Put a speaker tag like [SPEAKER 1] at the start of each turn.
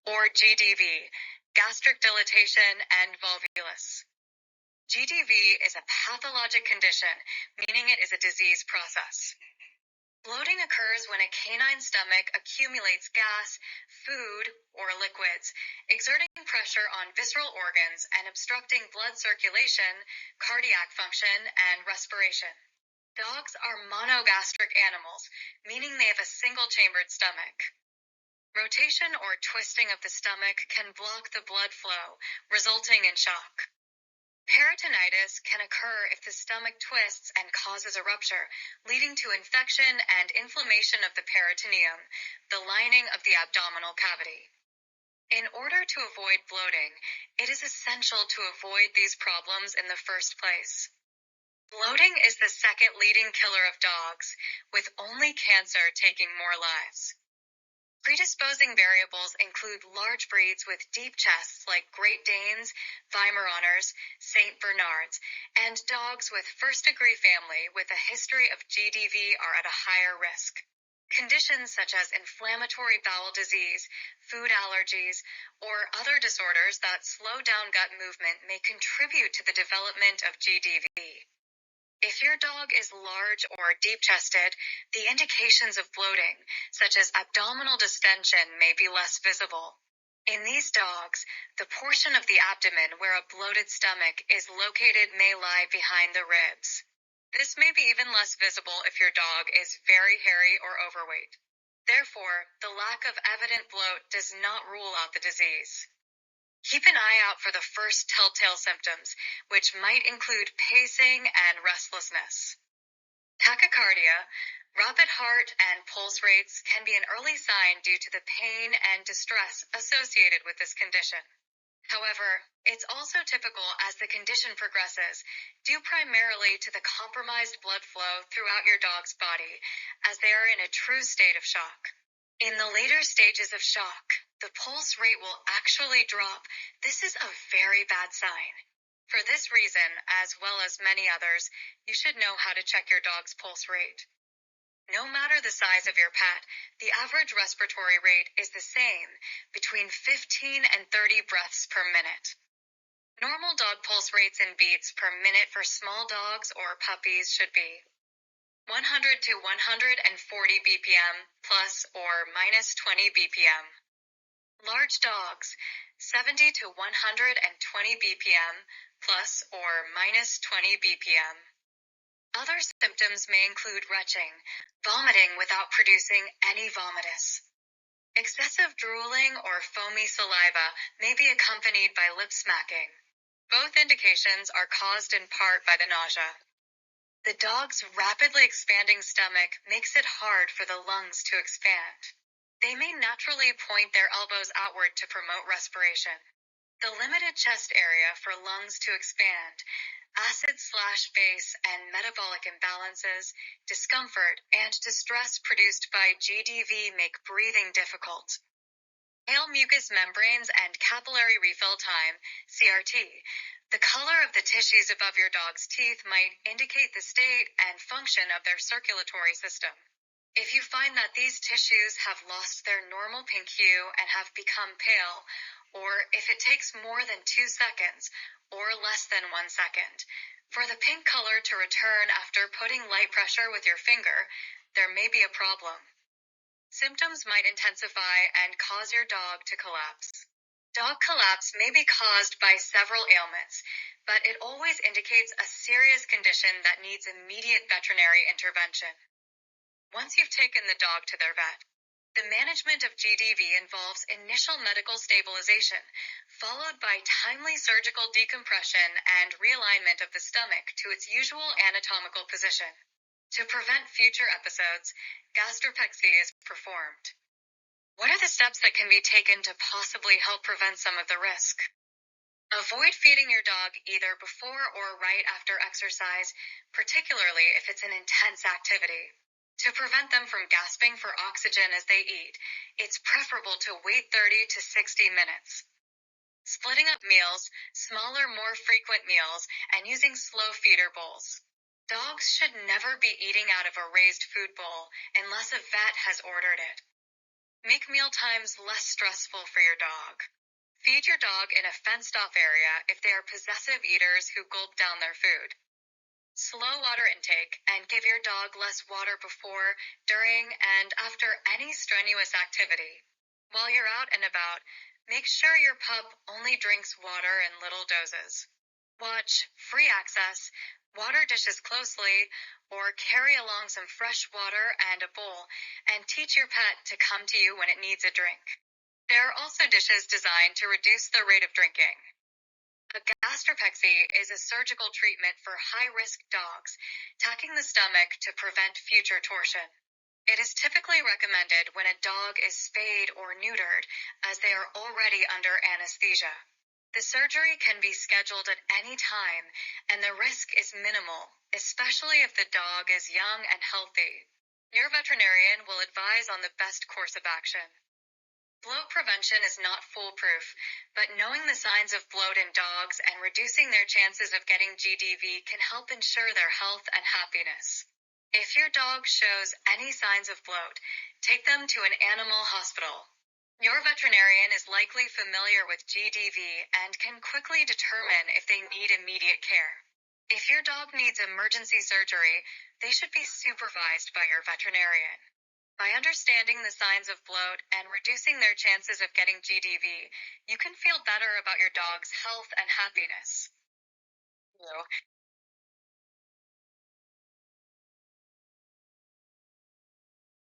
[SPEAKER 1] or GDV, gastric dilatation and volvulus. GDV is a pathologic condition, meaning it is a disease process. Bloating occurs when a canine stomach accumulates gas, food, or liquids, exerting pressure on visceral organs and obstructing blood circulation, cardiac function, and respiration. Dogs are monogastric animals, meaning they have a single-chambered stomach. Rotation or twisting of the stomach can block the blood flow, resulting in shock. Peritonitis can occur if the stomach twists and causes a rupture, leading to infection and inflammation of the peritoneum, the lining of the abdominal cavity. In order to avoid bloating, it is essential to avoid these problems in the first place. Bloating is the second leading killer of dogs, with only cancer taking more lives. Predisposing variables include large breeds with deep chests like Great Danes, Weimaraners, St. Bernards, and dogs with first-degree family with a history of GDV are at a higher risk. Conditions such as inflammatory bowel disease, food allergies, or other disorders that slow down gut movement may contribute to the development of GDV. If your dog is large or deep-chested, the indications of bloating, such as abdominal distension, may be less visible. In these dogs, the portion of the abdomen where a bloated stomach is located may lie behind the ribs. This may be even less visible if your dog is very hairy or overweight. Therefore, the lack of evident bloat does not rule out the disease. Keep an eye out for the first telltale symptoms, which might include pacing and restlessness. Tachycardia, rapid heart and pulse rates can be an early sign due to the pain and distress associated with this condition. However, it's also typical as the condition progresses, due primarily to the compromised blood flow throughout your dog's body, as they are in a true state of shock. In the later stages of shock, the pulse rate will actually drop. This is a very bad sign. For this reason, as well as many others, you should know how to check your dog's pulse rate. No matter the size of your pet, the average respiratory rate is the same, between 15 and 30 breaths per minute. Normal dog pulse rates in beats per minute for small dogs or puppies should be 100 to 140 BPM plus or minus 20 BPM. Large dogs, 70 to 120 BPM plus or minus 20 BPM. Other symptoms may include retching, vomiting without producing any vomitus. Excessive drooling or foamy saliva may be accompanied by lip smacking. Both indications are caused in part by the nausea. The dog's rapidly expanding stomach makes it hard for the lungs to expand. They may naturally point their elbows outward to promote respiration. The limited chest area for lungs to expand, acid/base and metabolic imbalances, discomfort, and distress produced by GDV make breathing difficult. Pale mucous membranes and capillary refill time, CRT. The color of the tissues above your dog's teeth might indicate the state and function of their circulatory system. If you find that these tissues have lost their normal pink hue and have become pale, or if it takes more than 2 seconds, or less than 1 second, for the pink color to return after putting light pressure with your finger, there may be a problem. Symptoms might intensify and cause your dog to collapse. Dog collapse may be caused by several ailments, but it always indicates a serious condition that needs immediate veterinary intervention. Once you've taken the dog to their vet, the management of GDV involves initial medical stabilization, followed by timely surgical decompression and realignment of the stomach to its usual anatomical position. To prevent future episodes, gastropexy is performed. What are the steps that can be taken to possibly help prevent some of the risk? Avoid feeding your dog either before or right after exercise, particularly if it's an intense activity. To prevent them from gasping for oxygen as they eat, it's preferable to wait 30 to 60 minutes. Splitting up meals, smaller, more frequent meals, and using slow feeder bowls. Dogs should never be eating out of a raised food bowl unless a vet has ordered it. Make meal times less stressful for your dog. Feed your dog in a fenced-off area if they are possessive eaters who gulp down their food. Slow water intake and give your dog less water before, during, and after any strenuous activity. While you're out and about, make sure your pup only drinks water in little doses. Watch free access, water dishes closely, or carry along some fresh water and a bowl, and teach your pet to come to you when it needs a drink. There are also dishes designed to reduce the rate of drinking. A gastropexy is a surgical treatment for high-risk dogs, tacking the stomach to prevent future torsion. It is typically recommended when a dog is spayed or neutered, as they are already under anesthesia. The surgery can be scheduled at any time, and the risk is minimal, especially if the dog is young and healthy. Your veterinarian will advise on the best course of action. Bloat prevention is not foolproof, but knowing the signs of bloat in dogs and reducing their chances of getting GDV can help ensure their health and happiness. If your dog shows any signs of bloat, take them to an animal hospital. Your veterinarian is likely familiar with GDV and can quickly determine if they need immediate care. If your dog needs emergency surgery, they should be supervised by your veterinarian. By understanding the signs of bloat and reducing their chances of getting GDV, you can feel better about your dog's health and happiness.